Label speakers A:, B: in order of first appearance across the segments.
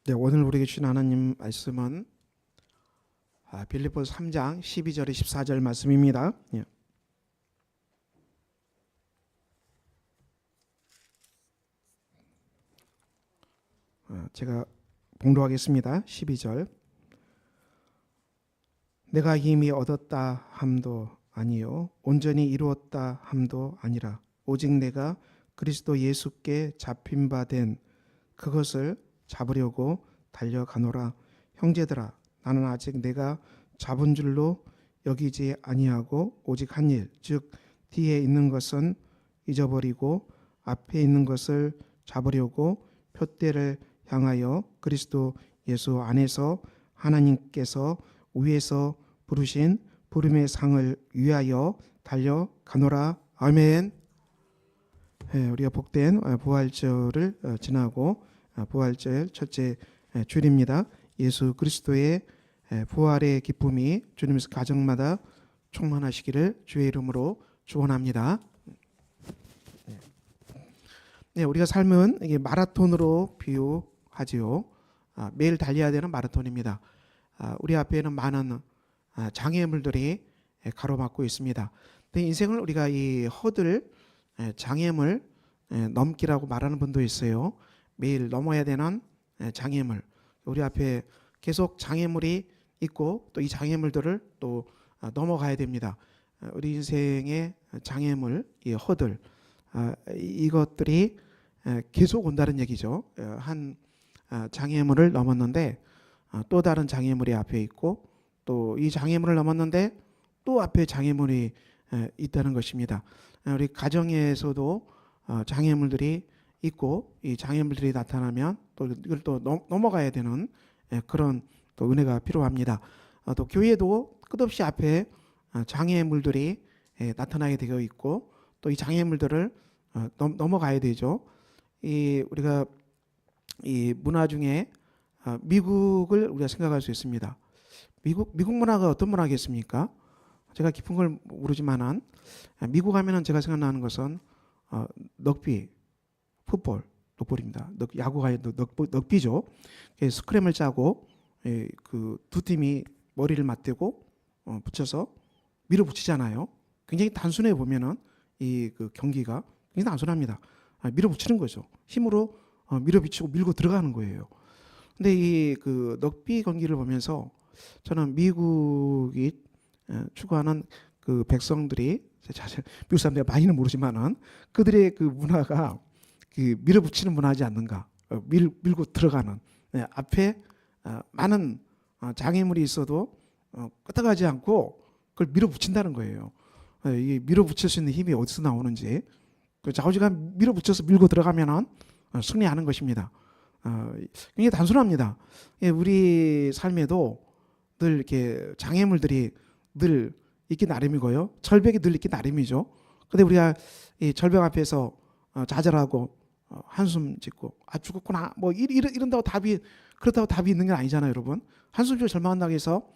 A: 네, 오늘 우리에게 주신 하나님 말씀은 빌립보서 3장 12절에 14절 말씀입니다. 예. 제가 봉독하겠습니다. 12절. 내가 이미 얻었다 함도 아니요 온전히 이루었다 함도 아니라 오직 내가 그리스도 예수께 잡힌 바 된 그것을 잡으려고 달려가노라. 형제들아, 나는 아직 내가 잡은 줄로 여기지 아니하고 오직 한 일, 즉 뒤에 있는 것은 잊어버리고 앞에 있는 것을 잡으려고 표대를 향하여 그리스도 예수 안에서 하나님께서 위에서 부르신 부름의 상을 위하여 달려가노라. 아멘. 우리가 복된 부활절을 지나고 부활절 첫째 주일입니다. 예수 그리스도의 부활의 기쁨이 주님 가정마다 충만하시기를 주의 이름으로 축원합니다. 네, 우리가 삶은 이게 마라톤으로 비유하지요. 매일 달려야 되는 마라톤입니다. 우리 앞에는 많은 장애물들이 가로막고 있습니다. 근데 인생을 우리가 이 허들 장애물 넘기라고 말하는 분도 있어요. 매일 넘어야 되는 장애물, 우리 앞에 계속 장애물이 있고 또 이 장애물들을 또 넘어가야 됩니다. 우리 인생의 장애물, 이 허들, 이것들이 계속 온다는 얘기죠. 한 장애물을 넘었는데 또 다른 장애물이 앞에 있고 또 이 장애물을 넘었는데 또 앞에 장애물이 있다는 것입니다. 우리 가정에서도 장애물들이 있고 이 장애물들이 나타나면 또 이걸 또 넘어가야 되는 그런 또 은혜가 필요합니다. 또 교회도 끝없이 앞에 장애물들이 나타나게 되어 있고 또 이 장애물들을 넘어가야 되죠. 우리가 이 문화 중에 미국을 우리가 생각할 수 있습니다. 미국 문화가 어떤 문화겠습니까? 제가 깊은 걸 모르지만은 미국 하면은 제가 생각나는 것은 럭비, 풋볼입니다. 야구가 럭비죠. 스크램을 짜고 그 두 팀이 머리를 맞대고 붙여서 밀어붙이잖아요. 굉장히 단순해 보면은 그 경기가 굉장히 단순합니다. 밀어붙이는 거죠. 힘으로 밀어붙이고 밀고 들어가는 거예요. 근데 그 럭비 경기를 보면서 저는 미국이 추구하는 그 백성들이 사실 미국 사람들이 많이는 모르지만은 그들의 그 문화가 그 밀어붙이는 문화지 않는가, 밀고 들어가는 앞에 많은 장애물이 있어도 끄떡하지 않고 그걸 밀어붙인다는 거예요. 이 밀어붙일 수 있는 힘이 어디서 나오는지 그 좌우지가 밀어붙여서 밀고 들어가면은 승리하는 것입니다. 굉장히 단순합니다. 우리 삶에도 늘 이렇게 장애물들이 늘 있기 나름이고요. 절벽이 늘 있기 나름이죠. 근데 우리가 이 절벽 앞에서 좌절하고 한숨 짓고 죽었구나 뭐 이런다고 그렇다고 답이 있는 게 아니잖아요, 여러분. 한숨 쉬고 절망한다고 해서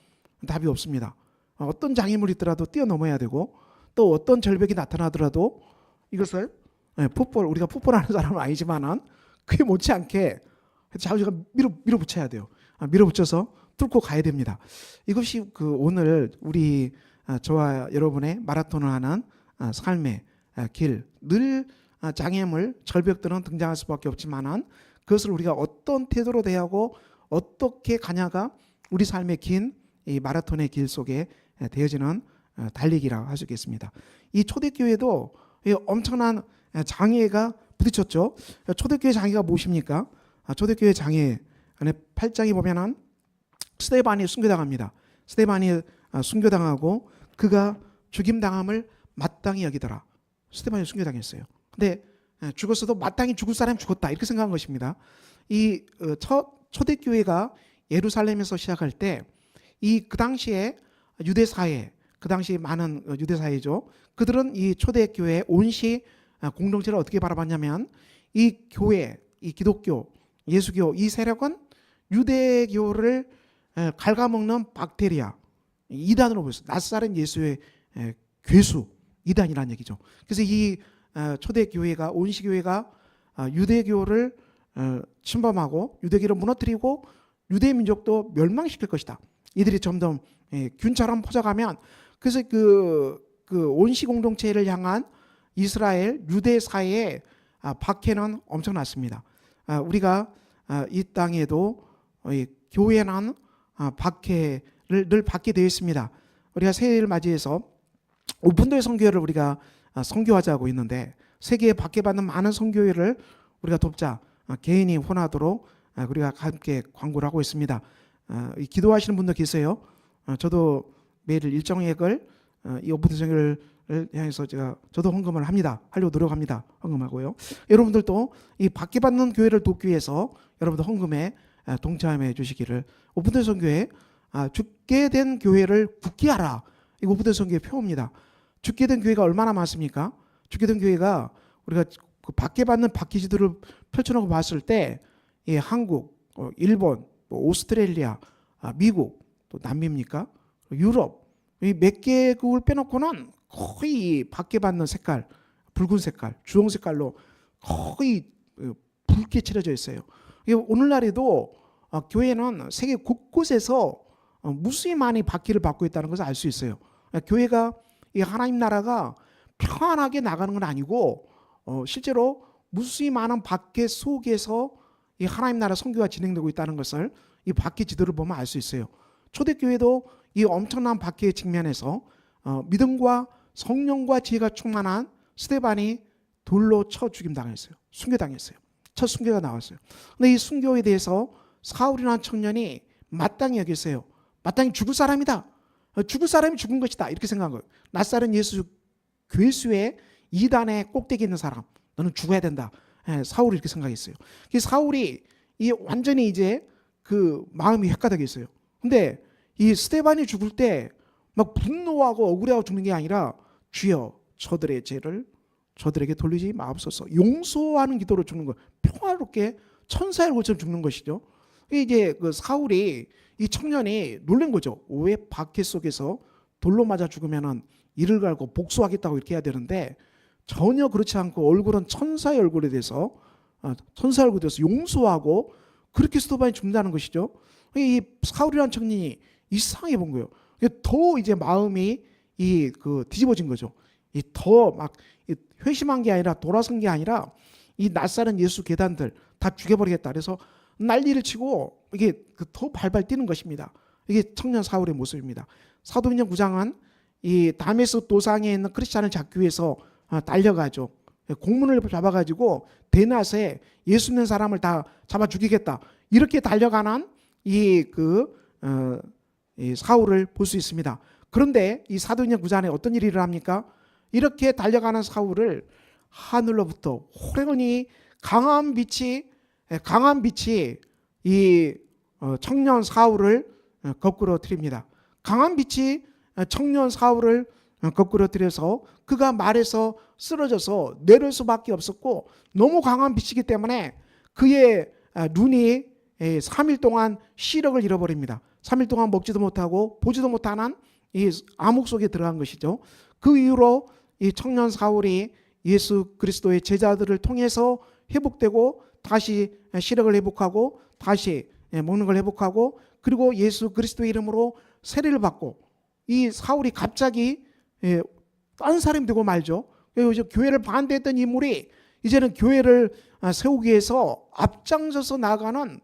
A: 답이 없습니다. 어떤 장애물이 있더라도 뛰어넘어야 되고 또 어떤 절벽이 나타나더라도 이것을 우리가 풋볼하는 사람은 아니지만은 그에 못지않게 좌우지가 밀어붙여야 돼요. 밀어붙여서 뚫고 가야 됩니다. 이것이 오늘 우리 저와 여러분의 마라톤을 하는 삶의 길, 늘 장애물, 절벽들은 등장할 수밖에 없지만은 그것을 우리가 어떤 태도로 대하고 어떻게 가냐가 우리 삶의 긴 이 마라톤의 길 속에 되어지는 달리기라고 할 수 있겠습니다. 이 초대교회도 엄청난 장애가 부딪혔죠. 초대교회 장애가 무엇입니까? 초대교회 장애 안에 8장에 보면은 스데반이 순교당합니다. 스데반이 순교당하고 그가 죽임당함을 마땅히 여기더라. 스데반이 순교당했어요. 근데 죽었어도 마땅히 죽을 사람이 죽었다 이렇게 생각한 것입니다. 이 초대교회가 예루살렘에서 시작할 때 그 당시에 유대사회, 그 당시 많은 유대사회죠. 그들은 이 초대교회 온시 공동체를 어떻게 바라봤냐면 이 교회, 이 기독교, 예수교 이 세력은 유대교를 갉아먹는 박테리아, 이단으로 보였어요. 낯사른 예수의 괴수, 이단이라는 얘기죠. 그래서 이 초대교회가 온시교회가 유대교를 침범하고 유대교를 무너뜨리고 유대 민족도 멸망시킬 것이다. 이들이 점점 균처럼 퍼져가면, 그래서 그 온시 공동체를 향한 이스라엘 유대 사회의 박해는 엄청났습니다. 우리가 이 땅에도 교회는 박해를 늘 받게 되어 있습니다. 우리가 새해를 맞이해서 오픈도의 선교회를 우리가 선교하자고 있는데, 세계에 박해받는 많은 선교회를 우리가 돕자, 개인이 혼하도록 우리가 함께 광고를 하고 있습니다. 기도하시는 분도 계세요. 저도 매일 일정액을 이 오픈도 선교회를 향해서 저도 헌금을 하려고 노력합니다. 헌금하고요. 여러분들도 이 박해받는 교회를 돕기 위해서 여러분들 헌금에 동참해 주시기를. 오픈도 선교회, 죽게 된 교회를 굳게 하라. 이거 오픈도 선교회 표어입니다. 죽게 된 교회가 얼마나 많습니까? 죽게 된 교회가 우리가 그 박해받는 박해지도를 펼쳐놓고 봤을 때, 한국, 일본, 오스트레일리아, 미국, 또 남미입니까? 유럽, 이 몇 개국을 빼놓고는 거의 박해받는 색깔, 붉은 색깔, 주홍 색깔로 거의 붉게 칠해져 있어요. 오늘날에도 교회는 세계 곳곳에서 무수히 많이 박해를 받고 있다는 것을 알 수 있어요. 교회가, 이 하나님 나라가 평안하게 나가는 건 아니고, 실제로 무수히 많은 박해 속에서 이 하나님 나라 선교가 진행되고 있다는 것을 이 박해 지도를 보면 알 수 있어요. 초대교회도 이 엄청난 박해의 측면에서 믿음과 성령과 지혜가 충만한 스데반이 돌로 쳐 죽임당했어요. 순교당했어요. 첫 순교가 나왔어요. 근데 이 순교에 대해서 사울이라는 청년이 마땅히 여겼어요. 마땅히 죽을 사람이다. 죽을 사람이 죽은 것이다. 이렇게 생각한 거예요. 낯설은 예수 괴수의 이단의 꼭대기에 있는 사람, 너는 죽어야 된다. 사울이 이렇게 생각했어요. 사울이 완전히 이제 그 마음이 헷가닥했어요. 근데 이 스데반이 죽을 때 막 분노하고 억울해하고 죽는 게 아니라, 주여 저들의 죄를 저들에게 돌리지 마옵소서, 용서하는 기도로 죽는 거, 평화롭게 천사의 얼굴처럼 죽는 것이죠. 이제 그 사울이, 이 청년이 놀란 거죠. 왜 박해 속에서 돌로 맞아 죽으면은 이를 갈고 복수하겠다고 이렇게 해야 되는데, 전혀 그렇지 않고 얼굴은 천사의 얼굴에 대해서, 천사의 얼굴에 대해서 용서하고 그렇게 스데반이 죽는다는 것이죠. 이 사울이라는 청년이 이상하게 본 거예요. 더 이제 마음이 뒤집어진 거죠. 더 막 회심한 게 아니라, 돌아선 게 아니라, 이 낯사는 예수 계단들 다 죽여버리겠다. 그래서 난리를 치고 이게 더 발발 뛰는 것입니다. 이게 청년 사울의 모습입니다. 사도행전 9장은 이 다메스 도상에 있는 크리스찬을 잡기 위해서 달려가죠. 공문을 잡아가지고 대낮에 예수 믿는 사람을 다 잡아 죽이겠다. 이렇게 달려가는 이 사울을 볼 수 있습니다. 그런데 이 사도행전 9장에 어떤 일이 일어납니까? 이렇게 달려가는 사울을 하늘로부터 호련히 강한 빛이 이 청년 사울을 거꾸로 트립니다. 강한 빛이 청년 사울을 거꾸로 들여서 그가 말에서 쓰러져서 내릴 수밖에 없었고, 너무 강한 빛이기 때문에 그의 눈이 3일 동안 시력을 잃어버립니다. 3일 동안 먹지도 못하고 보지도 못하는 이 암흑 속에 들어간 것이죠. 그 이후로 이 청년 사울이 예수 그리스도의 제자들을 통해서 회복되고, 다시 시력을 회복하고, 다시 먹는 걸 회복하고, 그리고 예수 그리스도의 이름으로 세례를 받고, 이 사울이 갑자기 다른 사람이 되고 말죠. 교회를 반대했던 인물이 이제는 교회를 세우기 위해서 앞장서서 나아가는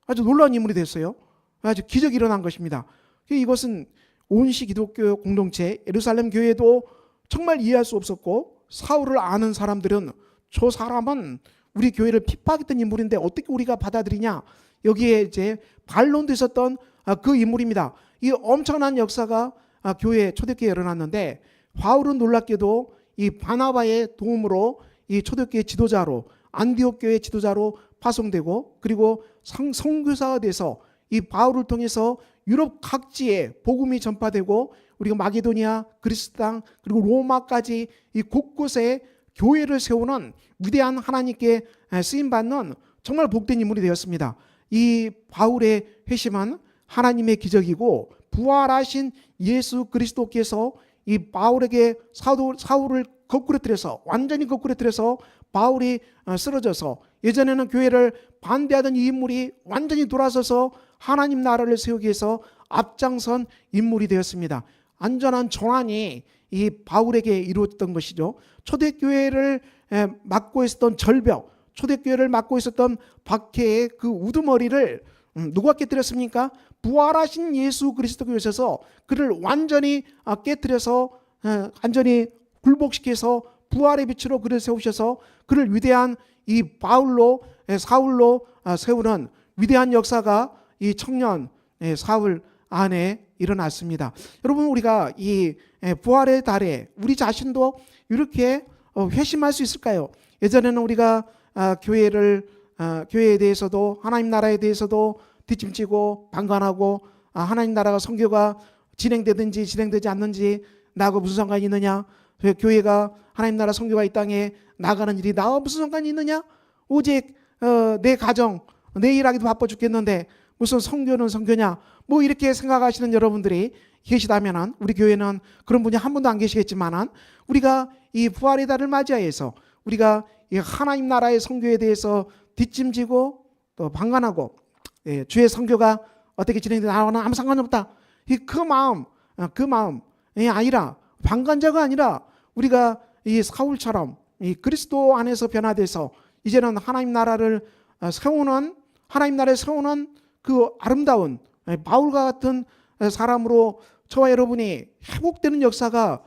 A: 아주 놀라운 인물이 됐어요. 아주 기적이 일어난 것입니다. 이것은 온시 기독교 공동체 예루살렘 교회도 정말 이해할 수 없었고, 사울을 아는 사람들은 저 사람은 우리 교회를 핍박했던 인물인데 어떻게 우리가 받아들이냐, 여기에 이제 반론도 있었던 그 인물입니다. 이 엄청난 역사가 교회 초대교회에 일어났는데, 바울은 놀랍게도 이 바나바의 도움으로 이 초대교회 지도자로, 안디옥 교회 지도자로 파송되고, 그리고 선교사가 돼서 이 바울을 통해서 유럽 각지에 복음이 전파되고, 우리가 마게도니아, 그리스 땅, 그리고 로마까지 이 곳곳에 교회를 세우는 위대한 하나님께 쓰임받는 정말 복된 인물이 되었습니다. 이 바울의 회심은 하나님의 기적이고, 부활하신 예수 그리스도께서 이 바울에게 사울을 거꾸로 틀어서, 완전히 거꾸로 틀어서 바울이 쓰러져서, 예전에는 교회를 반대하던 이 인물이 완전히 돌아서서 하나님 나라를 세우기 위해서 앞장선 인물이 되었습니다. 완전한 전환이 이 바울에게 이루어졌던 것이죠. 초대교회를 맡고 있었던 절벽, 초대교회를 맡고 있었던 박해의 그 우두머리를 누가 깨뜨렸습니까? 부활하신 예수 그리스도께 오셔서 그를 완전히 깨뜨려서 완전히 굴복시켜서 부활의 빛으로 그를 세우셔서 그를 위대한 이 사울로 세우는 위대한 역사가 이 청년 사울 안에 일어났습니다. 여러분, 우리가 이 부활의 달에 우리 자신도 이렇게 회심할 수 있을까요? 예전에는 우리가 교회에 대해서도 하나님 나라에 대해서도 뒷짐지고 방관하고 하나님 나라가 선교가 진행되든지 진행되지 않는지 나하고 무슨 상관이 있느냐? 교회가 하나님 나라 선교가 이 땅에 나가는 일이 나와 무슨 상관이 있느냐? 오직 내 가정, 내 일하기도 바빠 죽겠는데 무슨 선교는 선교냐? 뭐 이렇게 생각하시는 여러분들이 계시다면 우리 교회는 그런 분이 한 분도 안 계시겠지만 우리가 이 부활의 달을 맞이해서 우리가 이 하나님 나라의 선교에 대해서 뒷짐지고 또 방관하고 주의 선교가 어떻게 진행되나 나와는 아무 상관이 없다. 그 마음이 아니라 방관자가 아니라 우리가 이 사울처럼 이 그리스도 안에서 변화돼서 이제는 하나님 나라를 세우는 그 아름다운 바울과 같은 사람으로 저와 여러분이 회복되는 역사가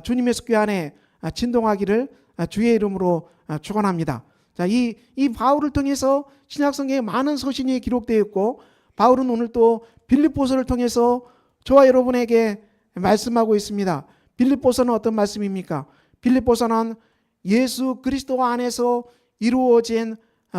A: 주님의 속교 안에 진동하기를 주의 이름으로 축원합니다. 자, 이 바울을 통해서 신약성경에 많은 서신이 기록되어 있고 바울은 오늘 또 빌립보서를 통해서 저와 여러분에게 말씀하고 있습니다. 빌립보서는 어떤 말씀입니까? 빌립보서는 예수 그리스도 안에서 이루어진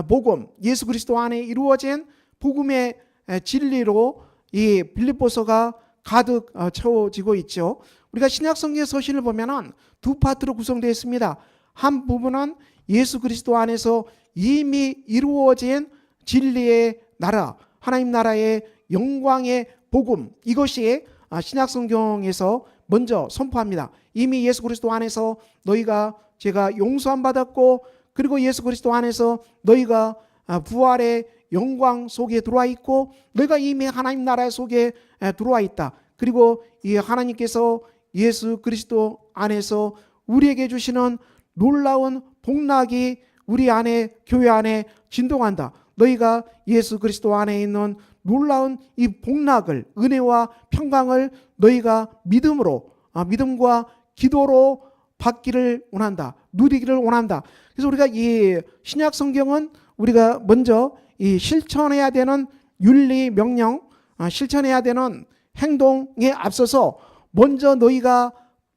A: 복음, 예수 그리스도 안에 이루어진 복음의 진리로 이 빌립보서가 가득 채워지고 있죠. 우리가 신약성경 서신을 보면은 두 파트로 구성되어 있습니다. 한 부분은 예수 그리스도 안에서 이미 이루어진 진리의 나라, 하나님 나라의 영광의 복음, 이것이 신약성경에서 먼저 선포합니다. 이미 예수 그리스도 안에서 제가 용서함 받았고, 그리고 예수 그리스도 안에서 너희가 부활의 영광 속에 들어와 있고, 너희가 이미 하나님 나라 속에 들어와 있다. 그리고 이 하나님께서 예수 그리스도 안에서 우리에게 주시는 놀라운 복락이 우리 안에, 교회 안에 진동한다. 너희가 예수 그리스도 안에 있는 놀라운 이 복락을, 은혜와 평강을 너희가 믿음과 기도로 받기를 원한다. 누리기를 원한다. 그래서 우리가 이 신약 성경은 우리가 먼저 이 실천해야 되는 윤리 명령, 실천해야 되는 행동에 앞서서 먼저 너희가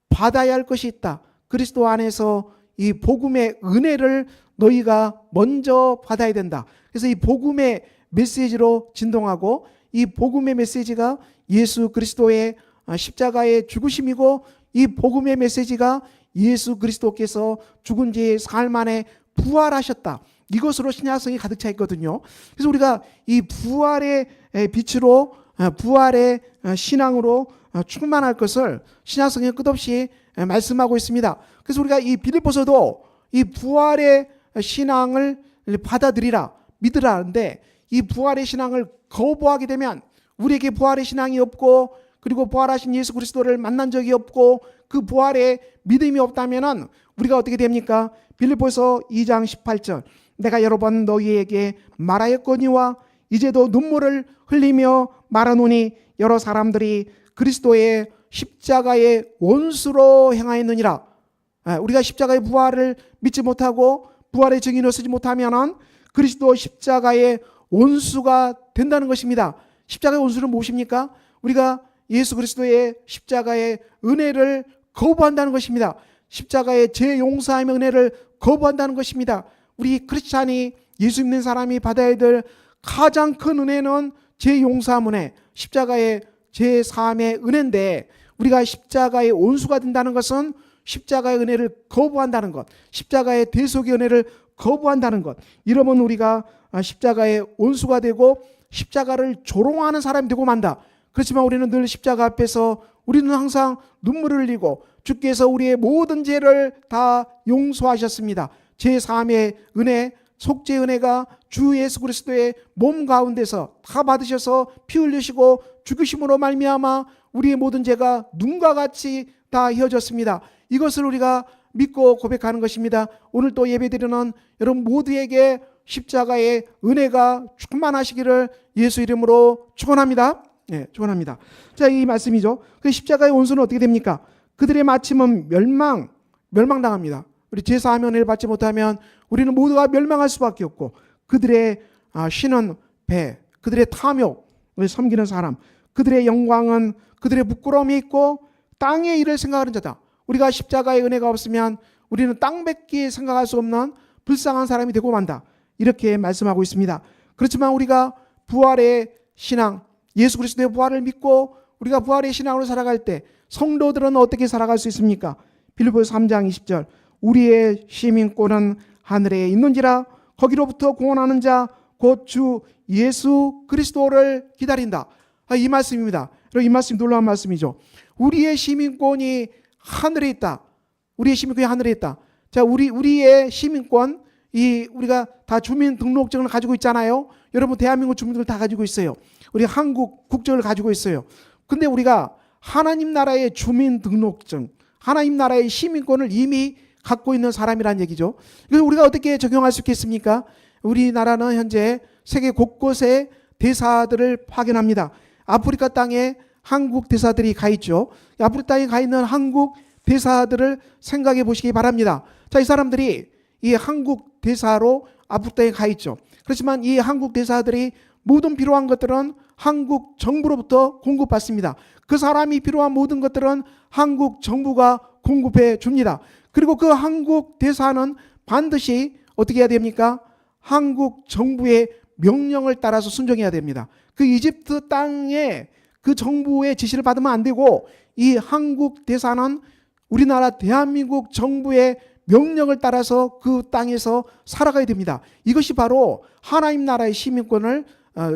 A: 받아야 할 것이 있다. 그리스도 안에서 이 복음의 은혜를 너희가 먼저 받아야 된다. 그래서 이 복음의 메시지로 진동하고, 이 복음의 메시지가 예수 그리스도의 십자가의 죽으심이고, 이 복음의 메시지가 예수 그리스도께서 죽은 지 사흘 만에 부활하셨다. 이것으로 신약성이 가득 차 있거든요. 그래서 우리가 이 부활의 빛으로, 부활의 신앙으로 충만할 것을 신약성에 끝없이 말씀하고 있습니다. 그래서 우리가 이 빌립보서도 이 부활의 신앙을 받아들이라, 믿으라 하는데, 이 부활의 신앙을 거부하게 되면, 우리에게 부활의 신앙이 없고, 그리고 부활하신 예수 그리스도를 만난 적이 없고, 그 부활의 믿음이 없다면 우리가 어떻게 됩니까? 빌립보서 2장 18절, 내가 여러 번 너희에게 말하였거니와 이제도 눈물을 흘리며 말하노니 여러 사람들이 그리스도의 십자가의 원수로 행하였느니라. 우리가 십자가의 부활을 믿지 못하고 부활의 증인을 쓰지 못하면 그리스도 십자가의 원수가 된다는 것입니다. 십자가의 원수는 무엇입니까? 우리가 예수 그리스도의 십자가의 은혜를 거부한다는 것입니다. 십자가의 재용서함의 은혜를 거부한다는 것입니다. 우리 크리스찬이, 예수 믿는 사람이 받아야 될 가장 큰 은혜는 재용서함 은혜, 십자가의 제사함의 은혜인데, 우리가 십자가의 원수가 된다는 것은 십자가의 은혜를 거부한다는 것, 십자가의 대속의 은혜를 거부한다는 것. 이러면 우리가 십자가의 원수가 되고 십자가를 조롱하는 사람이 되고 만다. 그렇지만 우리는 늘 십자가 앞에서 우리는 항상 눈물을 흘리고, 주께서 우리의 모든 죄를 다 용서하셨습니다. 제3의 은혜, 속죄 은혜가 주 예수 그리스도의 몸 가운데서 다 받으셔서 피 흘리시고 죽으심으로 말미암아 우리의 모든 죄가 눈과 같이 다 헤어졌습니다. 이것을 우리가 믿고 고백하는 것입니다. 오늘 또 예배드리는 여러분 모두에게 십자가의 은혜가 충만하시기를 예수 이름으로 축원합니다. 네, 축원합니다. 자, 이 말씀이죠. 그 십자가의 원수는 어떻게 됩니까? 그들의 마침은 멸망당합니다. 우리 제사하면 은혜를 받지 못하면 우리는 모두가 멸망할 수밖에 없고, 그들의 신은 배, 그들의 탐욕, 섬기는 사람, 그들의 영광은 그들의 부끄러움이 있고 땅의 일을 생각하는 자다. 우리가 십자가의 은혜가 없으면 우리는 땅밖에 생각할 수 없는 불쌍한 사람이 되고 만다. 이렇게 말씀하고 있습니다. 그렇지만 우리가 부활의 신앙, 예수 그리스도의 부활을 믿고 우리가 부활의 신앙으로 살아갈 때 성도들은 어떻게 살아갈 수 있습니까? 빌립보서 3장 20절, 우리의 시민권은 하늘에 있는지라 거기로부터 구원하는 자 곧 주 예수 그리스도를 기다린다. 이 말씀입니다. 이 말씀 놀라운 말씀이죠. 우리의 시민권이 하늘에 있다. 우리의 시민권이 하늘에 있다. 자, 우리의 시민권, 우리가 다 주민등록증을 가지고 있잖아요. 여러분 대한민국 주민들 다 가지고 있어요. 우리 한국 국적을 가지고 있어요. 근데 우리가 하나님 나라의 주민등록증, 하나님 나라의 시민권을 이미 갖고 있는 사람이란 얘기죠. 그래서 우리가 어떻게 적용할 수 있겠습니까? 우리나라는 현재 세계 곳곳에 대사들을 파견합니다. 아프리카 땅에 한국 대사들이 가 있죠. 아프리카 땅에 가 있는 한국 대사들을 생각해 보시기 바랍니다. 자, 이 사람들이 이 한국 대사로 아프리카 땅에 가 있죠. 그렇지만 이 한국 대사들이 모든 필요한 것들은 한국 정부로부터 공급받습니다. 그 사람이 필요한 모든 것들은 한국 정부가 공급해 줍니다. 그리고 그 한국 대사는 반드시 어떻게 해야 됩니까? 한국 정부의 명령을 따라서 순종해야 됩니다. 그 이집트 땅에 그 정부의 지시를 받으면 안 되고, 이 한국 대사는 우리나라 대한민국 정부의 명령을 따라서 그 땅에서 살아가야 됩니다. 이것이 바로 하나님 나라의 시민권을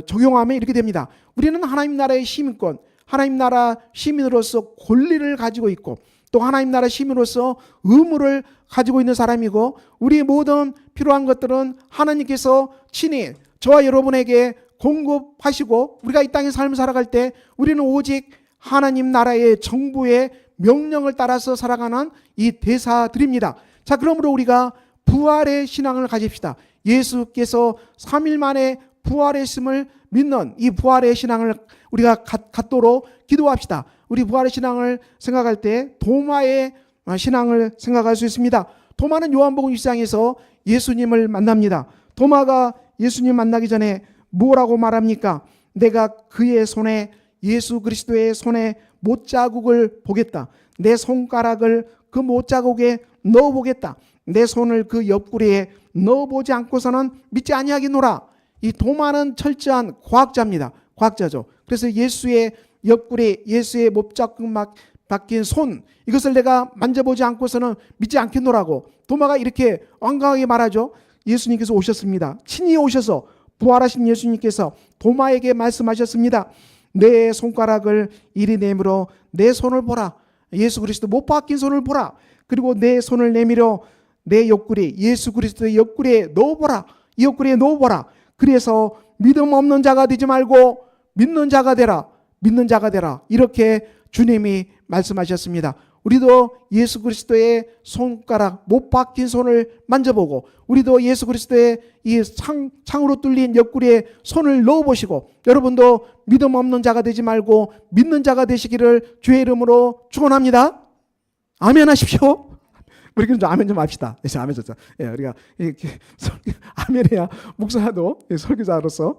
A: 적용하면 이렇게 됩니다. 우리는 하나님 나라의 시민권, 하나님 나라 시민으로서 권리를 가지고 있고, 또 하나님 나라 시민으로서 의무를 가지고 있는 사람이고, 우리의 모든 필요한 것들은 하나님께서 친히 저와 여러분에게 공급하시고, 우리가 이 땅에 삶을 살아갈 때 우리는 오직 하나님 나라의 정부의 명령을 따라서 살아가는 이 대사들입니다. 자, 그러므로 우리가 부활의 신앙을 가집시다. 예수께서 3일 만에 부활했음을 믿는 이 부활의 신앙을 우리가 갖도록 기도합시다. 우리 부활의 신앙을 생각할 때 도마의 신앙을 생각할 수 있습니다. 도마는 요한복음 1장에서 예수님을 만납니다. 도마가 예수님 만나기 전에 뭐라고 말합니까? 내가 그의 손에, 예수 그리스도의 손에 못자국을 보겠다. 내 손가락을 그 못자국에 넣어보겠다. 내 손을 그 옆구리에 넣어보지 않고서는 믿지 아니하겠노라. 이 도마는 철저한 과학자입니다. 과학자죠. 그래서 예수의 옆구리, 예수의 못자국 박힌 손, 이것을 내가 만져보지 않고서는 믿지 않겠노라고 도마가 이렇게 완강하게 말하죠. 예수님께서 오셨습니다. 친히 오셔서 부활하신 예수님께서 도마에게 말씀하셨습니다. 내 손가락을 이리 내밀어 내 손을 보라. 예수 그리스도 못 박힌 손을 보라. 그리고 내 손을 내밀어 내 옆구리, 예수 그리스도의 옆구리에 넣어보라. 이 옆구리에 넣어보라. 그래서 믿음 없는 자가 되지 말고 믿는 자가 되라. 믿는 자가 되라. 이렇게 주님이 말씀하셨습니다. 우리도 예수 그리스도의 손가락, 못 박힌 손을 만져보고, 우리도 예수 그리스도의 이 창으로 뚫린 옆구리에 손을 넣어보시고, 여러분도 믿음 없는 자가 되지 말고 믿는 자가 되시기를 주의 이름으로 축원합니다. 아멘 하십시오. 우리는 좀 아멘 좀 합시다. 아멘 좀. 우리가 이렇게 아멘해야 목사도 설교자로서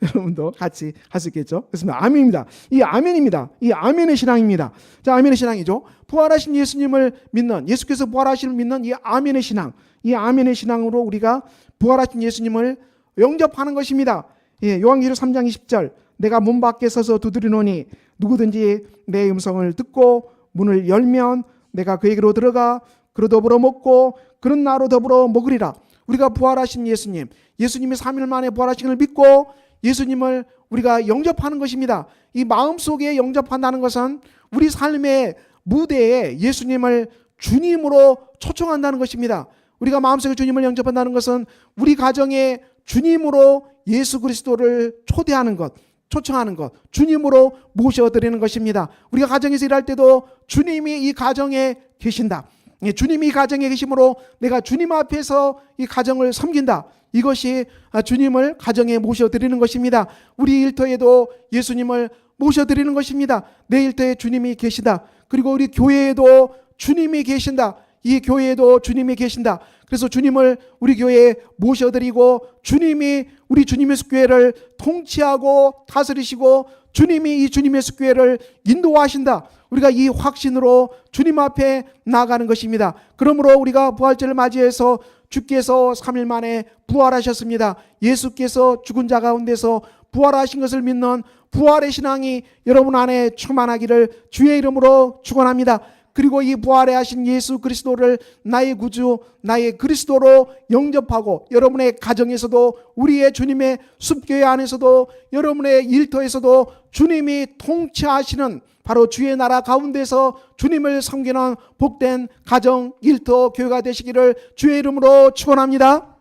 A: 여러분도 같이 할 수 있겠죠. 그렇습니다. 아멘입니다. 이 아멘입니다. 이 아멘의 신앙입니다. 자, 아멘의 신앙이죠. 부활하신 예수님을 믿는, 예수께서 부활하심을 믿는 이 아멘의 신앙, 이 아멘의 신앙으로 우리가 부활하신 예수님을 영접하는 것입니다. 요한계시록 3장 20절, 내가 문 밖에 서서 두드리노니 누구든지 내 음성을 듣고 문을 열면 내가 그에게로 들어가 그로 더불어 먹고 그런 나로 더불어 먹으리라. 우리가 부활하신 예수님, 예수님이 3일 만에 부활하신 것을 믿고 예수님을 우리가 영접하는 것입니다. 이 마음속에 영접한다는 것은 우리 삶의 무대에 예수님을 주님으로 초청한다는 것입니다. 우리가 마음속에 주님을 영접한다는 것은 우리 가정에 주님으로 예수 그리스도를 초대하는 것, 초청하는 것, 주님으로 모셔드리는 것입니다. 우리가 가정에서 일할 때도 주님이 이 가정에 계신다. 주님이 이 가정에 계심으로 내가 주님 앞에서 이 가정을 섬긴다. 이것이 주님을 가정에 모셔드리는 것입니다. 우리 일터에도 예수님을 모셔드리는 것입니다. 내 일터에 주님이 계시다. 그리고 우리 교회에도 주님이 계신다. 이 교회에도 주님이 계신다. 그래서 주님을 우리 교회에 모셔드리고 주님이 우리 주님의 교회를 통치하고 다스리시고 주님이 이 주님의 교회를 인도하신다. 우리가 이 확신으로 주님 앞에 나아가는 것입니다. 그러므로 우리가 부활절을 맞이해서 주께서 3일 만에 부활하셨습니다. 예수께서 죽은 자 가운데서 부활하신 것을 믿는 부활의 신앙이 여러분 안에 충만하기를 주의 이름으로 축원합니다. 그리고 이 부활에 하신 예수 그리스도를 나의 구주, 나의 그리스도로 영접하고 여러분의 가정에서도 우리의 주님의 숲교회 안에서도 여러분의 일터에서도 주님이 통치하시는 바로 주의 나라 가운데서 주님을 섬기는 복된 가정, 일터, 교회가 되시기를 주의 이름으로 축원합니다.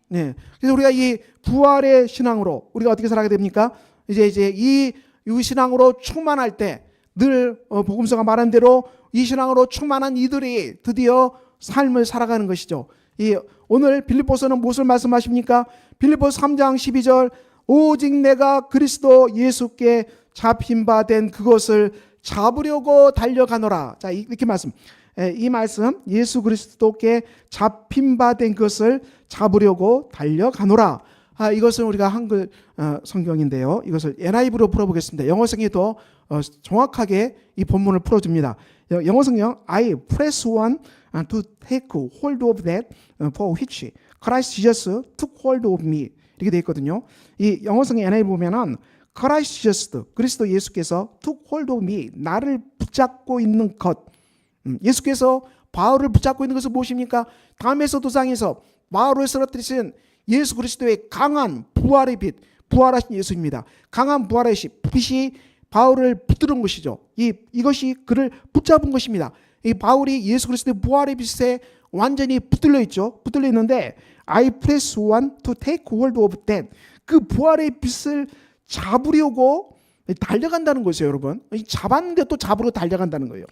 A: 네. 그래서 우리가 이 부활의 신앙으로 우리가 어떻게 살아가게 됩니까? 이제 이 신앙으로 충만할 때 늘 복음서가 말한 대로 이 신앙으로 충만한 이들이 드디어 삶을 살아가는 것이죠. 오늘 빌립보서는 무엇을 말씀하십니까? 빌립보서 3장 12절 오직 내가 그리스도 예수께 잡힌 바 된 그것을 잡으려고 달려가노라. 자, 이렇게 이 말씀 예수 그리스도께 잡힌 바 된 것을 잡으려고 달려가노라. 이것은 우리가 한글 성경인데요. 이것을 NIV로 풀어보겠습니다. 영어 성경이 더 정확하게 이 본문을 풀어줍니다. 영어 성경 I press on to take hold of that for which Christ Jesus took hold of me 이렇게 되어 있거든요. 이 영어 성경 NIV 보면은 Christ Jesus 그리스도 예수께서 took hold of me 나를 붙잡고 있는 것. 예수께서 바울을 붙잡고 있는 것은 무엇입니까? 담에서 도상에서 바울을 쓰러뜨리신 예수 그리스도의 강한 부활의 빛, 부활하신 예수입니다. 강한 부활의 빛이 바울을 붙드는 것이죠. 이것이 그를 붙잡은 것입니다. 이 바울이 예수 그리스도의 부활의 빛에 완전히 붙들려 있죠. 붙들려 있는데 I press on to take hold of that. 그 부활의 빛을 잡으려고 달려간다는 것이에요, 여러분. 잡았는데 또 잡으러 달려간다는 거예요.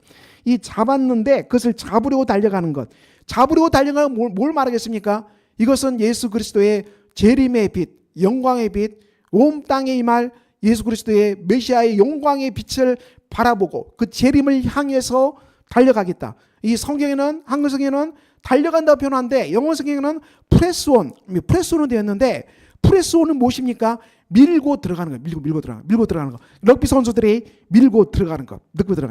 A: 이 잡았는데 그것을 잡으려고 달려가는 것. 잡으려고 달려가는 뭘 말하겠습니까? 이것은 예수 그리스도의 재림의 빛, 영광의 빛, 온 땅에 임할 예수 그리스도의 메시아의 영광의 빛을 바라보고 그 재림을 향해서 달려가겠다. 이 성경에는 한글 성경에는 달려간다고 표현하는데 영어 성경에는 프레스온으로 되어 있는데 프레스온은 무엇입니까? 밀고 들어가는 거, 밀고 들어가는 거. 럭비 선수들이 밀고 들어가는 거,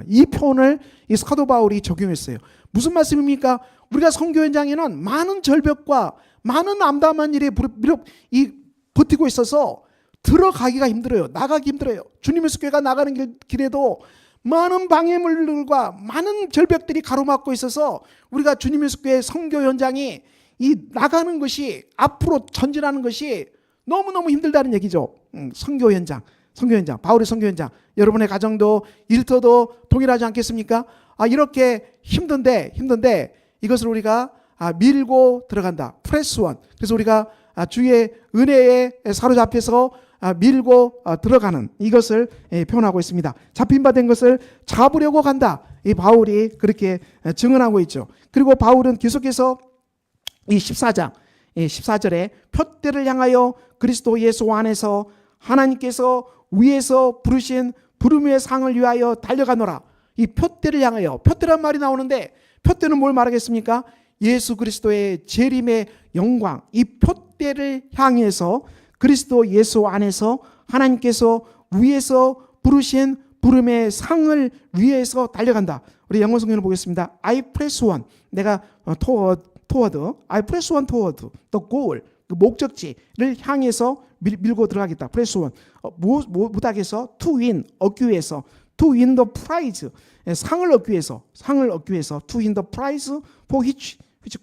A: 이 표현을 이 사도 바울이 적용했어요. 무슨 말씀입니까? 우리가 선교 현장에는 많은 절벽과 많은 암담한 일에 버티고 있어서 들어가기가 힘들어요. 나가기 힘들어요. 주님의 교회가 나가는 길에도 많은 방해물들과 많은 절벽들이 가로막고 있어서 우리가 주님의 교회 선교 현장이 나가는 것이 앞으로 전진하는 것이 너무너무 힘들다는 얘기죠. 선교 현장, 바울의 선교 현장. 여러분의 가정도 일터도 동일하지 않겠습니까? 이렇게 힘든데 이것을 우리가 밀고 들어간다. 프레스원. 그래서 우리가 주의 은혜에 사로잡혀서 밀고 들어가는 이것을 표현하고 있습니다. 잡힌 바 된 것을 잡으려고 간다. 이 바울이 그렇게 증언하고 있죠. 그리고 바울은 계속해서 이 14절에 표대를 향하여 그리스도 예수 안에서 하나님께서 위에서 부르신 부름의 상을 위하여 달려가노라. 이 표대를 향하여, 표대란 말이 나오는데 표대는 뭘 말하겠습니까? 예수 그리스도의 재림의 영광, 이 표대를 향해서 그리스도 예수 안에서 하나님께서 위에서 부르신 부름의 상을 위해서 달려간다. 우리 영어 성경을 보겠습니다. I press on. 내가 toward. I press on toward the goal. 그 목적지를 향해서 밀고 들어가겠다. press on. 무닥에서 to win, 얻기 위해서. to win the prize. 상을 얻기 위해서. to win the prize for which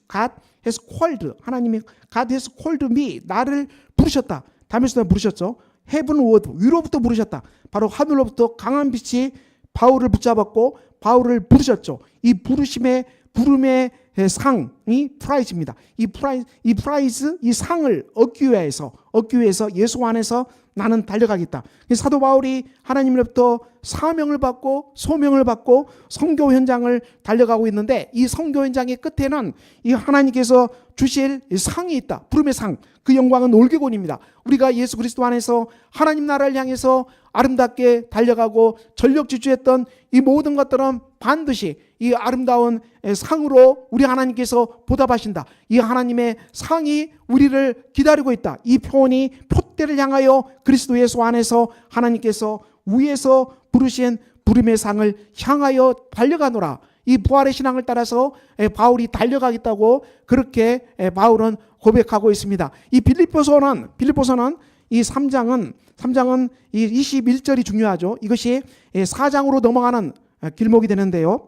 A: God has called. 하나님이 God has called me. 나를 부르셨다. 담에서 부르셨죠. heavenward. 위로부터 부르셨다. 바로 하늘로부터 강한 빛이 바울을 붙잡았고 바울을 부르셨죠. 이 부름의 상이 프라이즈입니다. 이 프라이즈, 이 상을 얻기 위해서 예수 안에서 나는 달려가겠다. 사도 바울이 하나님으로부터 사명을 받고 소명을 받고 선교 현장을 달려가고 있는데, 이 선교 현장의 끝에는 이 하나님께서 주실 상이 있다. 부름의 상, 그 영광은 올개곤입니다. 우리가 예수 그리스도 안에서 하나님 나라를 향해서 아름답게 달려가고 전력 질주했던 이 모든 것들은 반드시 이 아름다운 상으로 우리 하나님께서 보답하신다. 이 하나님의 상이 우리를 기다리고 있다. 이 표현이 표대를 향하여 그리스도 예수 안에서 하나님께서 위에서 부르신 부름의 상을 향하여 달려가노라. 이 부활의 신앙을 따라서 바울이 달려가겠다고 그렇게 바울은 고백하고 있습니다. 이 빌립보서는 이 3장은 이 21절이 중요하죠. 이것이 4장으로 넘어가는 길목이 되는데요.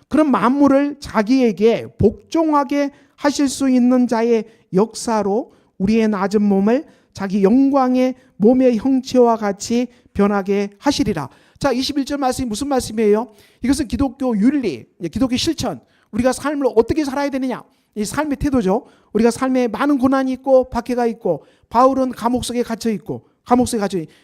A: 그런 만물을 자기에게 복종하게 하실 수 있는 자의 역사로 우리의 낮은 몸을 자기 영광의 몸의 형체와 같이 변하게 하시리라. 자, 21절 말씀이 무슨 말씀이에요? 이것은 기독교 윤리, 기독교 실천, 우리가 삶을 어떻게 살아야 되느냐, 이 삶의 태도죠. 우리가 삶에 많은 고난이 있고 박해가 있고, 바울은 감옥 속에 갇혀 있고,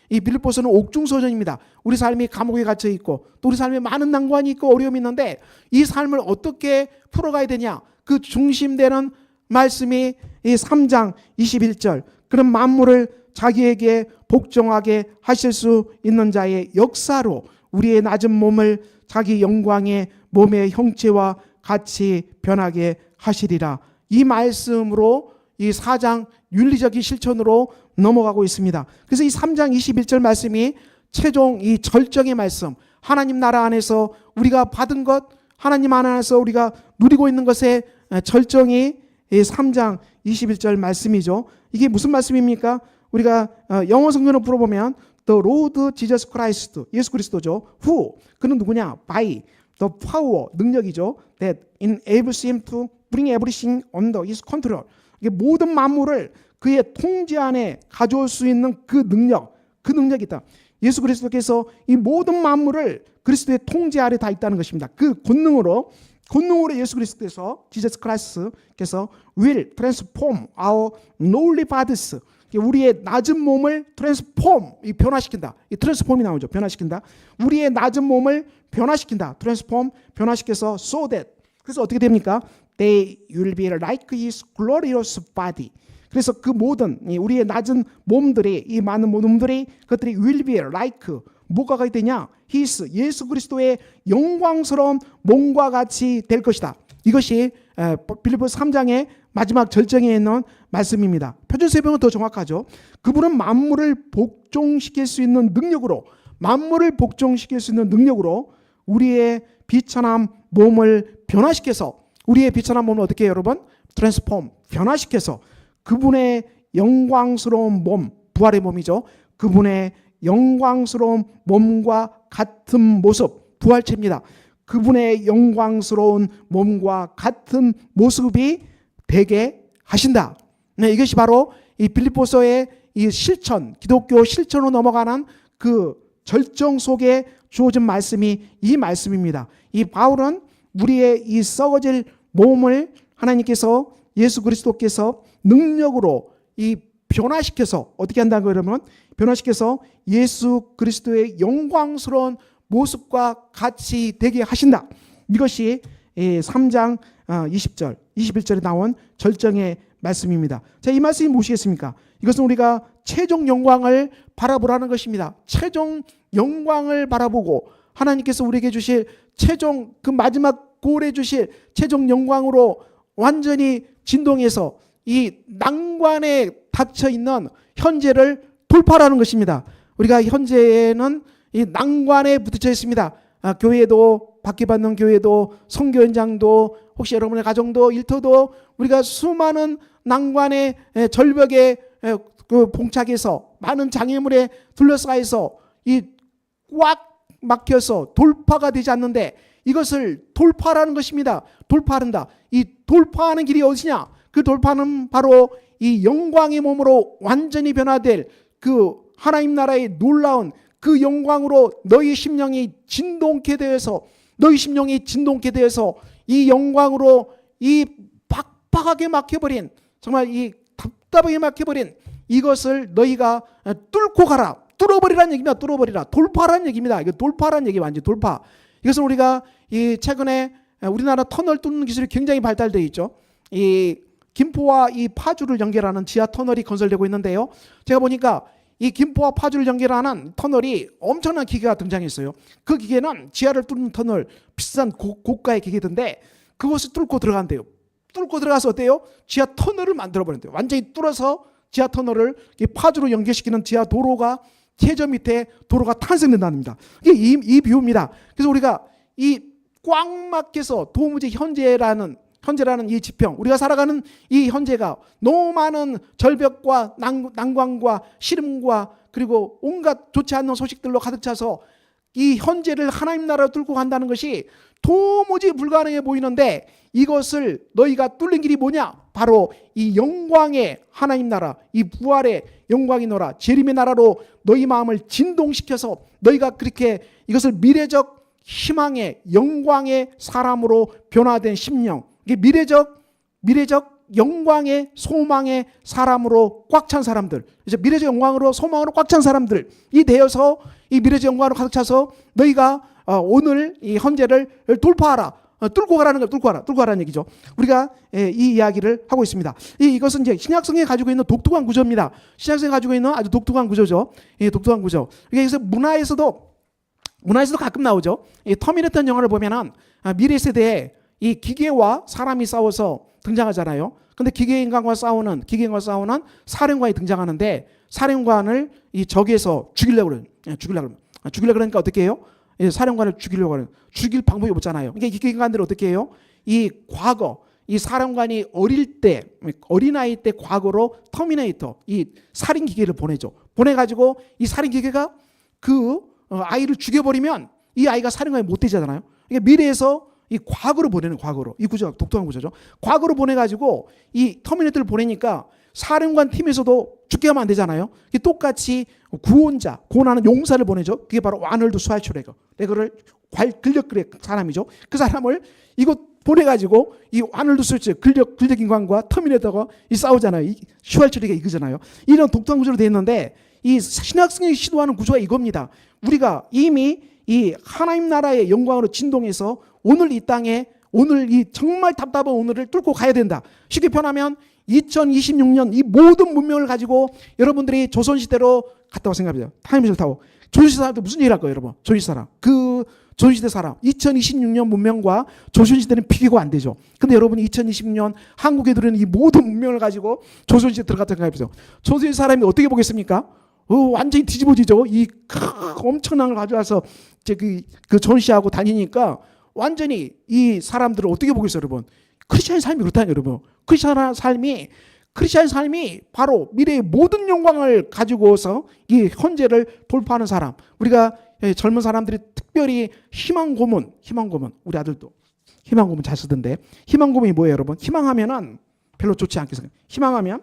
A: 이 빌립보서는 옥중소전입니다. 우리 삶이 감옥에 갇혀 있고, 또 우리 삶에 많은 난관이 있고 어려움이 있는데, 이 삶을 어떻게 풀어가야 되냐, 그 중심되는 말씀이 이 3장 21절, 그런 만물을 자기에게 복종하게 하실 수 있는 자의 역사로 우리의 낮은 몸을 자기 영광의 몸의 형체와 같이 변하게 하시리라. 이 말씀으로 이 4장 윤리적인 실천으로 넘어가고 있습니다. 그래서 이 3장 21절 말씀이 최종 이 절정의 말씀, 하나님 나라 안에서 우리가 받은 것, 하나님 안에서 우리가 누리고 있는 것의 절정이 이 3장 21절 말씀이죠. 이게 무슨 말씀입니까? 우리가 영어 성경을 풀어보면 The Lord Jesus Christ, 예수 그리스도죠. Who, 그는 누구냐? By the power, 능력이죠. That enables him to bring everything under his control. 이게 모든 만물을 그의 통제 안에 가져올 수 있는 그 능력이 있다. 예수 그리스도께서 이 모든 만물을 그리스도의 통제 아래 다 있다는 것입니다. 그 권능으로 예수 그리스도께서 Jesus Christ께서 will transform our lowly bodies, 우리의 낮은 몸을 변화시킨다. 이 트랜스폼이 나오죠. 변화시킨다. 우리의 낮은 몸을 변화시킨다. 변화시켜서 so that, 그래서 어떻게 됩니까? They will be like his glorious body. 그래서 그 모든 우리의 낮은 몸들이, 이 많은 몸들이, 그것들이 will be like, 뭐가 되냐? his, 예수 그리스도의 영광스러운 몸과 같이 될 것이다. 이것이 빌립보서 3장의 마지막 절정에 있는 말씀입니다. 표준세번은 더 정확하죠. 그분은 만물을 복종시킬 수 있는 능력으로, 우리의 비천한 몸을 변화시켜서, 우리의 비천한 몸을 어떻게 해요, 여러분? 트랜스폼, 변화시켜서 그분의 영광스러운 몸, 부활의 몸이죠. 그분의 영광스러운 몸과 같은 모습, 부활체입니다. 그분의 영광스러운 몸과 같은 모습이 되게 하신다. 네, 이것이 바로 이 빌립보서의 이 실천, 기독교 실천으로 넘어가는 그 절정 속에 주어진 말씀이 이 말씀입니다. 이 바울은 우리의 이 썩어질 몸을 하나님께서, 예수 그리스도께서 능력으로 이 변화시켜서 어떻게 한다고 그러면, 변화시켜서 예수 그리스도의 영광스러운 모습과 같이 되게 하신다. 이것이 3장 20절, 21절에 나온 절정의 말씀입니다. 자, 이 말씀이 무엇이겠습니까? 이것은 우리가 최종 영광을 바라보라는 것입니다. 최종 영광을 바라보고 하나님께서 우리에게 주실 최종, 그 마지막 골에 주실 최종 영광으로 완전히 진동해서 이 난관에 닫혀 있는 현재를 돌파하는 것입니다. 우리가 현재는 이 난관에 부딪혀 있습니다. 교회도, 박해받는 교회도, 선교 현장도, 혹시 여러분의 가정도, 일터도 우리가 수많은 난관의 절벽에 그 봉착해서 많은 장애물에 둘러싸여서 이 꽉 막혀서 돌파가 되지 않는데, 이것을 돌파하는 것입니다. 돌파한다. 이 돌파하는 길이 어디냐? 그 돌파는 바로 이 영광의 몸으로 완전히 변화될 그 하나님 나라의 놀라운 그 영광으로 너희 심령이 진동케 되어서 이 영광으로 이 빡빡하게 막혀버린, 정말 이 답답하게 막혀버린 이것을 너희가 뚫고 가라. 뚫어버리라는 얘기입니다. 뚫어버리라. 돌파라는 얘기입니다. 이거 돌파라는 얘기, 완전 돌파. 이것은 우리가 이 최근에 우리나라 터널 뚫는 기술이 굉장히 발달되어 있죠. 이 김포와 이 파주를 연결하는 지하 터널이 건설되고 있는데요. 제가 보니까 이 김포와 파주를 연결하는 터널이 엄청난 기계가 등장했어요. 그 기계는 지하를 뚫는 터널, 비싼 고가의 기계던데 그것을 뚫고 들어간대요. 뚫고 들어가서 어때요? 지하 터널을 만들어버린대요. 완전히 뚫어서 지하 터널을 이 파주로 연결시키는 지하 도로가, 최저 밑에 도로가 탄생된답니다. 이게 이 비유입니다. 그래서 우리가 이 꽉 막혀서 도무지 현재라는 이 지평, 우리가 살아가는 이 현재가 너무 많은 절벽과 난관과 시름과 그리고 온갖 좋지 않는 소식들로 가득 차서 이 현재를 하나님 나라로 뚫고 간다는 것이 도무지 불가능해 보이는데, 이것을 너희가 뚫는 길이 뭐냐? 바로 이 영광의 하나님 나라, 이 부활의 영광의 나라, 재림의 나라로 너희 마음을 진동시켜서 너희가 그렇게 이것을 미래적 희망의 영광의 사람으로 변화된 심령, 이게 미래적 영광의 소망의 사람으로 꽉 찬 사람들, 이제 미래적 영광으로 소망으로 꽉 찬 사람들이 되어서 이 미래적 영광으로 가득 차서 너희가 오늘 이 현재를 돌파하라. 뚫고 가라는 걸, 뚫고 가라는 얘기죠. 우리가 이 이야기를 하고 있습니다. 이것은 이제 신약성에 가지고 있는 독특한 구조입니다. 신약성에 가지고 있는 아주 독특한 구조죠. 독특한 구조. 그래서 문화에서도 가끔 나오죠. 터미네이터 영화를 보면은 미래 세대에 이 기계와 사람이 싸워서 등장하잖아요. 근데 기계인간과 싸우는 사령관이 등장하는데, 사령관을 이 적에서 죽이려고 그러니까 어떻게 해요? 사령관을 죽이려고 하는, 죽일 방법이 없잖아요. 그러니까 기계인간들은 어떻게 해요? 이 과거, 이 사령관이 어린아이 때 과거로 터미네이터, 이 살인 기계를 보내죠. 보내가지고 이 살인 기계가 그 아이를 죽여버리면 이 아이가 사령관이 못 되잖아요. 그러니까 미래에서 이 과거로 보내는, 과거로. 이 구조가 독특한 구조죠. 과거로 보내가지고 이 터미네이터를 보내니까 사령관 팀에서도 죽게 하면 안 되잖아요. 똑같이 구원하는 용사를 보내죠. 그게 바로 아놀드 슈왈츠네거를 근력그의 사람이죠. 그 사람을 이거 보내가지고 이 아놀드 슈왈츠네거 근력인간과 터미네이터가 싸우잖아요. 이 슈왈츠네거 이거잖아요. 이런 독특한 구조로 되어 있는데, 이 신학성이 시도하는 구조가 이겁니다. 우리가 이미 이 하나님 나라의 영광으로 진동해서 오늘 이 땅에, 오늘 이 정말 답답한 오늘을 뚫고 가야 된다. 쉽게 표현하면 2026년 이 모든 문명을 가지고 여러분들이 조선시대로 갔다고 생각해요. 타임머신을 타고. 조선시대 사람들 무슨 얘기를 할 거예요, 여러분? 조선시대 사람. 2026년 문명과 조선시대는 비교가 안 되죠. 근데 여러분이 2026년 한국에 들어오는 이 모든 문명을 가지고 조선시대 들어갔다고 생각해보세요. 조선시대 사람이 어떻게 보겠습니까? 완전히 뒤집어지죠. 이 엄청난 걸 가져와서 그 전시하고 다니니까 완전히 이 사람들을 어떻게 보겠어요, 여러분? 크리스찬 삶이 그렇다니까요, 여러분. 크리스찬 삶이 바로 미래의 모든 영광을 가지고서 이 현재를 돌파하는 사람. 우리가 젊은 사람들이 특별히 희망 고문, 우리 아들도 희망 고문 잘 쓰던데, 희망 고문이 뭐예요, 여러분? 희망하면은 별로 좋지 않겠어요. 희망하면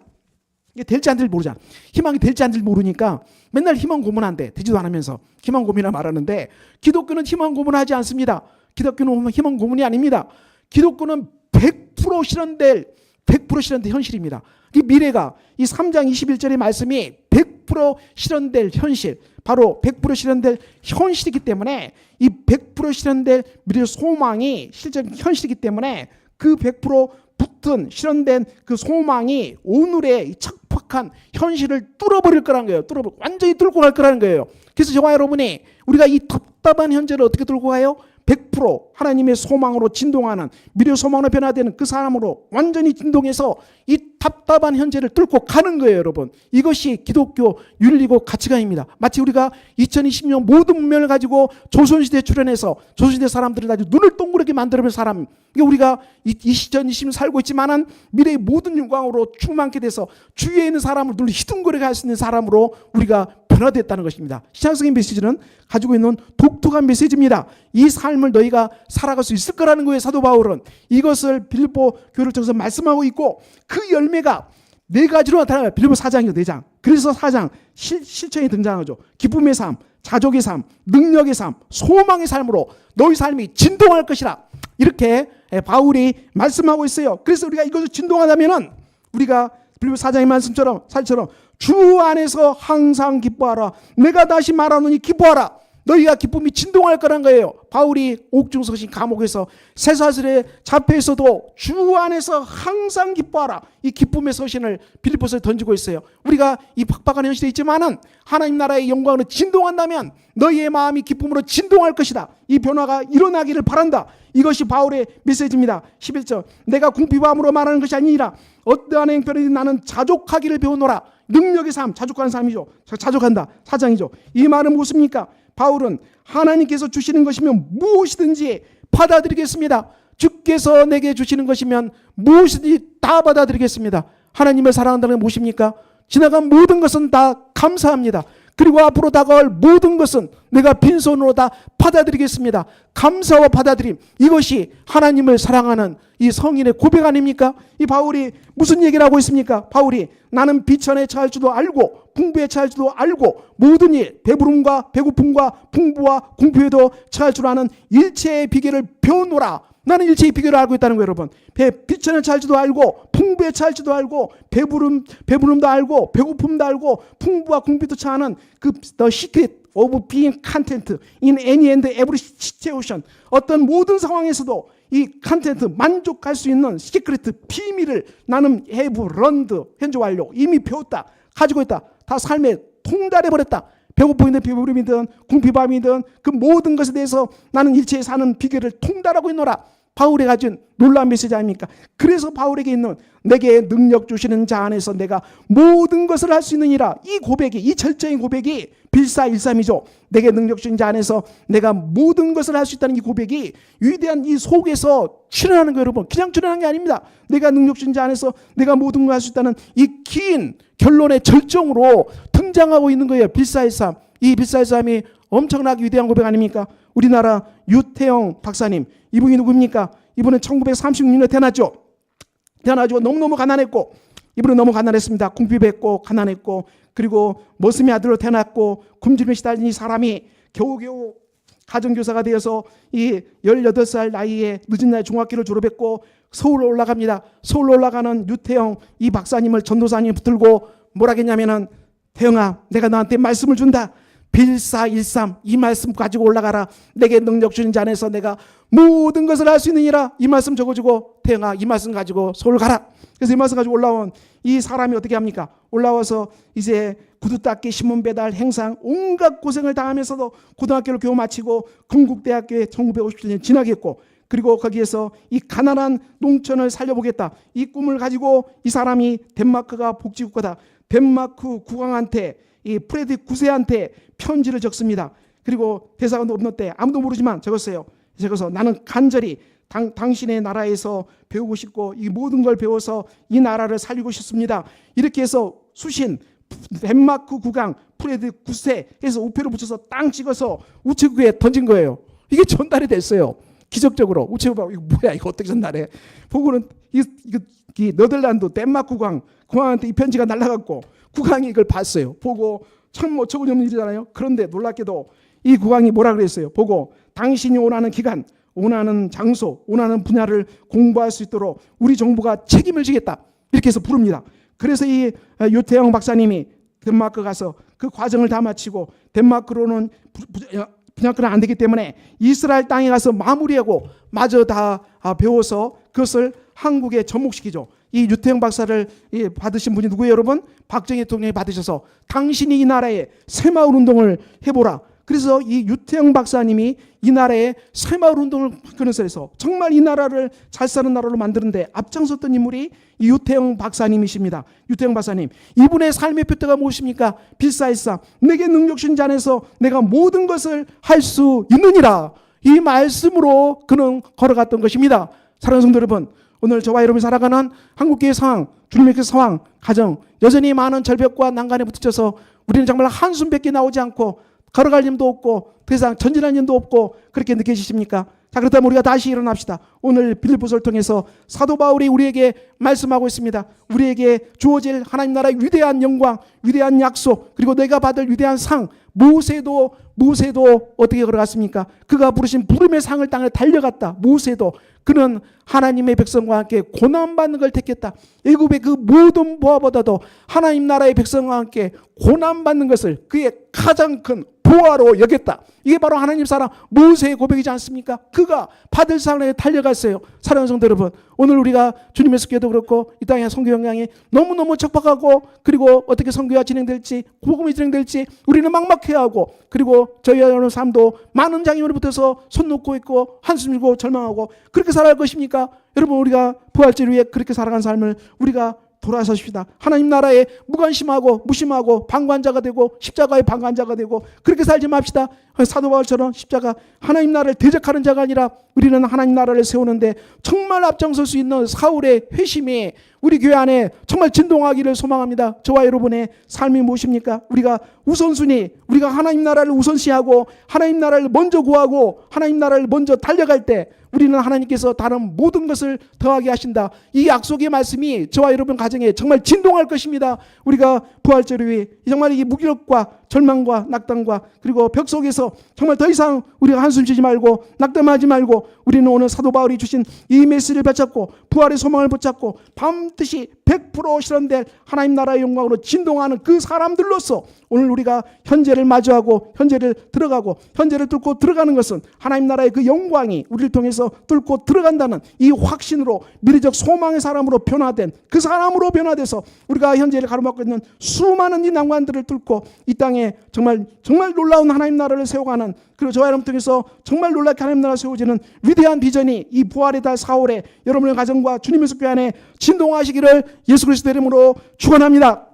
A: 이게 될지 안 될지 모르잖아. 희망이 될지 안 될지 모르니까 맨날 희망 고문한대. 되지도 않으면서 희망 고문이라 말하는데, 기독교는 희망 고문하지 않습니다. 기독교는 희망 고문이 아닙니다. 기독교는 100% 실현될 현실입니다. 이 미래가, 이 3장 21절의 말씀이 100% 실현될 현실, 바로 100% 실현될 현실이기 때문에, 이 100% 실현될 미래 소망이 실제 현실이기 때문에 그 100% 붙은 실현된 그 소망이 오늘의 척박한 현실을 뚫어버릴 거라는 거예요. 완전히 뚫고 갈 거라는 거예요. 그래서 저와 여러분이 우리가 이 답답한 현재를 어떻게 뚫고 가요? 100% 하나님의 소망으로 진동하는, 미래 소망으로 변화되는 그 사람으로 완전히 진동해서 이 답답한 현재를 뚫고 가는 거예요, 여러분. 이것이 기독교 윤리고 가치관입니다. 마치 우리가 2020년 모든 문명을 가지고 조선시대에 출현해서 조선시대 사람들을 아주 눈을 동그랗게 만들어낸 사람, 우리가 2020년 살고 있지만은 미래의 모든 영광으로 충만케 돼서 주위에 있는 사람을 눈을 희둥거리게 할 수 있는 사람으로 우리가 변화됐다는 것입니다. 신앙적인 메시지는 가지고 있는 독특한 메시지입니다. 이 삶을 너희가 살아갈 수 있을 거라는 거예요. 사도 바울은 이것을 빌립보 교회를 통해서 말씀하고 있고, 그 열매가 네 가지로 나타나요. 빌립보 4장이죠. 4장. 그래서 4장 실천이 등장하죠. 기쁨의 삶, 자족의 삶, 능력의 삶, 소망의 삶으로 너희 삶이 진동할 것이라. 이렇게 바울이 말씀하고 있어요. 그래서 우리가 이것을 진동하다면은 우리가 빌립보 4장의 말씀처럼 사실처럼 주 안에서 항상 기뻐하라. 내가 다시 말하노니 기뻐하라. 너희가 기쁨이 진동할 거란 거예요. 바울이 옥중서신 감옥에서 쇠사슬에 잡혀 있어도 주 안에서 항상 기뻐하라. 이 기쁨의 서신을 빌립보서에 던지고 있어요. 우리가 이 팍팍한 현실에 있지만은 하나님 나라의 영광으로 진동한다면 너희의 마음이 기쁨으로 진동할 것이다. 이 변화가 일어나기를 바란다. 이것이 바울의 메시지입니다. 11절 내가 궁핍함으로 말하는 것이 아니라 어떠한 행편이든 나는 자족하기를 배우노라. 능력의 삶, 자족하는 삶이죠. 자족한다. 4장이죠. 이 말은 무엇입니까? 바울은 하나님께서 주시는 것이면 무엇이든지 받아들이겠습니다. 주께서 내게 주시는 것이면 무엇이든지 다 받아들이겠습니다. 하나님을 사랑한다는 게 무엇입니까? 지나간 모든 것은 다 감사합니다. 그리고 앞으로 다가올 모든 것은 내가 빈손으로 다 받아들이겠습니다. 감사와 받아들임, 이것이 하나님을 사랑하는 이 성인의 고백 아닙니까? 이 바울이 무슨 얘기를 하고 있습니까? 바울이 나는 비천에 처할 줄도 알고 풍부에 처할 줄도 알고 모든 일, 배부름과 배고픔과 풍부와 궁핍에도 처할 줄 아는 일체의 비결을 배우노라. 나는 일체의 비결을 알고 있다는 거예요, 여러분. 비천에 처할 줄도 알고 풍부에 처할 줄도 알고 배부름도 알고 배고픔도 알고 풍부와 궁핍도 처하는 그 the secret of being content in any and every situation. 어떤 모든 상황에서도 이 컨텐트 만족할 수 있는 시크릿 비밀을 나는 have learned 현재 완료 이미 배웠다. 가지고 있다. 다 삶에 통달해 버렸다. 배고픔이든 배부름이든 궁핍함이든 그 모든 것에 대해서 나는 일체에 사는 비결을 통달하고 있노라. 바울이 가진 놀라운 메시지 아닙니까? 그래서 바울에게 있는 내게 능력 주시는 자 안에서 내가 모든 것을 할 수 있느니라. 이 고백이, 이 절정의 고백이 빌사일삼이죠. 내게 능력 주신 자 안에서 내가 모든 것을 할 수 있다는 이 고백이 위대한 이 속에서 출현하는 거예요, 여러분. 그냥 출현한 게 아닙니다. 내가 능력 주신 자 안에서 내가 모든 걸 할 수 있다는 이 긴 결론의 절정으로 등장하고 있는 거예요. 빌사일삼. 이 빌사일삼이 엄청나게 위대한 고백 아닙니까? 우리나라 유태영 박사님, 이분이 누굽니까? 이분은 1936년에 태어나죠. 너무너무 가난했고, 이분은 너무 가난했습니다. 궁핍했고 가난했고, 그리고 머슴의 아들로 태어났고 굶주림에 시달린 이 사람이 겨우겨우 가정교사가 되어서 이 18살 나이에 늦은 나이에 중학교를 졸업했고 서울로 올라갑니다. 서울로 올라가는 유태영 이 박사님을 전도사님이 붙들고 뭐라 했냐면은, 태영아, 내가 너한테 말씀을 준다. 빌사일삼 이 말씀 가지고 올라가라. 내게 능력 주신 자 안에서 내가 모든 것을 할 수 있느니라. 이 말씀 적어주고 태영아 이 말씀 가지고 서울 가라. 그래서 이 말씀 가지고 올라온 이 사람이 어떻게 합니까? 올라와서 이제 구두 닦기, 신문 배달, 행상 온갖 고생을 당하면서도 고등학교를 겨우 마치고 건국대학교에 1957년 진학했고, 그리고 거기에서 이 가난한 농촌을 살려보겠다. 이 꿈을 가지고 이 사람이 덴마크가 복지국가다. 덴마크 국왕한테 이 프레드 9세한테 편지를 적습니다. 그리고 대사관도 없는 때 아무도 모르지만 적었어요. 적어서 나는 간절히 당신의 나라에서 배우고 싶고 이 모든 걸 배워서 이 나라를 살리고 싶습니다. 이렇게 해서 수신 덴마크 국왕 프레드 9세 해서 우표를 붙여서 땅 찍어서 우체국에 던진 거예요. 이게 전달이 됐어요. 기적적으로 우체국 이거 뭐야, 이거 어떻게 전달해? 보고는 이 네덜란드 덴마크 국왕한테 이 편지가 날아갔고 국왕이 이걸 봤어요. 보고 참 어처구니없는 일이잖아요. 그런데 놀랍게도 이 국왕이 뭐라 그랬어요? 보고 당신이 원하는 기간, 원하는 장소, 원하는 분야를 공부할 수 있도록 우리 정부가 책임을 지겠다. 이렇게 해서 부릅니다. 그래서 이 유태영 박사님이 덴마크 가서 그 과정을 다 마치고 덴마크로는 분야권은 안 되기 때문에 이스라엘 땅에 가서 마무리하고 마저 다 배워서 그것을 한국에 접목시키죠. 이 유태영 박사를 받으신 분이 누구예요, 여러분? 박정희 대통령이 받으셔서 당신이 이 나라에 새마을 운동을 해보라. 그래서 이 유태영 박사님이 이 나라에 새마을 운동을 그래서 정말 이 나라를 잘 사는 나라로 만드는데 앞장섰던 인물이 이 유태영 박사님이십니다. 유태영 박사님, 이분의 삶의 표대가 무엇입니까? 빌사일삼 내게 능력 주신 자 안에서 내가 모든 것을 할 수 있느니라. 이 말씀으로 그는 걸어갔던 것입니다. 사랑하는 성도 여러분, 오늘 저와 여러분이 살아가는 한국교회 상황, 주님의 그 상황, 가정 여전히 많은 절벽과 난간에 부딪혀서 우리는 정말 한숨밖에 나오지 않고 걸어갈 힘도 없고 더 이상 전진할 힘도 없고 그렇게 느껴지십니까? 자, 그렇다면 우리가 다시 일어납시다. 오늘 빌립보서를 통해서 사도 바울이 우리에게 말씀하고 있습니다. 우리에게 주어질 하나님 나라의 위대한 영광, 위대한 약속, 그리고 내가 받을 위대한 상. 모세도 어떻게 걸어갔습니까? 그가 부르신 부름의 상을 땅에 달려갔다. 모세도 그는 하나님의 백성과 함께 고난받는 걸 택했다. 애굽의 그 모든 보화보다도 하나님 나라의 백성과 함께 고난받는 것을 그의 가장 큰 보화로 여겼다. 이게 바로 하나님 사람 모세의 고백이지 않습니까? 그가 받을 상에 달려갔어요. 사랑하는 성도 여러분, 오늘 우리가 주님의 속에도 그렇고 이 땅의 선교 영향이 너무너무 척박하고, 그리고 어떻게 선교가 진행될지, 복음이 진행될지 우리는 막막해하고, 그리고 저희 여러분 삶도 많은 장애물에 붙어서 손 놓고 있고 한숨 쉬고 절망하고 그렇게 살아갈 것입니까? 여러분, 우리가 부활절 위해 그렇게 살아간 삶을 우리가 돌아서십시다. 하나님 나라에 무관심하고 무심하고 방관자가 되고 십자가의 방관자가 되고 그렇게 살지 맙시다. 사도 바울처럼 십자가 하나님 나라를 대적하는 자가 아니라 우리는 하나님 나라를 세우는데 정말 앞장설 수 있는 사울의 회심이 우리 교회 안에 정말 진동하기를 소망합니다. 저와 여러분의 삶이 무엇입니까? 우리가 우선순위, 우리가 하나님 나라를 우선시하고 하나님 나라를 먼저 구하고 하나님 나라를 먼저 달려갈 때 우리는 하나님께서 다른 모든 것을 더하게 하신다. 이 약속의 말씀이 저와 여러분 가정에 정말 진동할 것입니다. 우리가 부활절 위해 정말 이 무기력과 절망과 낙담과 그리고 벽 속에서 정말 더 이상 우리가 한숨 쉬지 말고 낙담하지 말고 우리는 오늘 사도 바울이 주신 이 메시지를 붙잡고 부활의 소망을 붙잡고 반드시 100% 실현될 하나님 나라의 영광으로 진동하는 그 사람들로서 오늘 우리가 현재를 마주하고 현재를 들어가고 현재를 뚫고 들어가는 것은 하나님 나라의 그 영광이 우리를 통해서 뚫고 들어간다는 이 확신으로 미래적 소망의 사람으로 변화된 그 사람으로 변화돼서 우리가 현재를 가로막고 있는 수많은 이 난관들을 뚫고 이 땅에 정말 놀라운 하나님 나라를 세워가는, 그리고 저와 여러분 통해서 정말 놀랍게 하나님 나라가 세워지는 위대한 비전이 이 부활의 달 4월에 여러분의 가정과 주님의 속교 안에 진동하시기를 예수 그리스도 이름으로 축원합니다.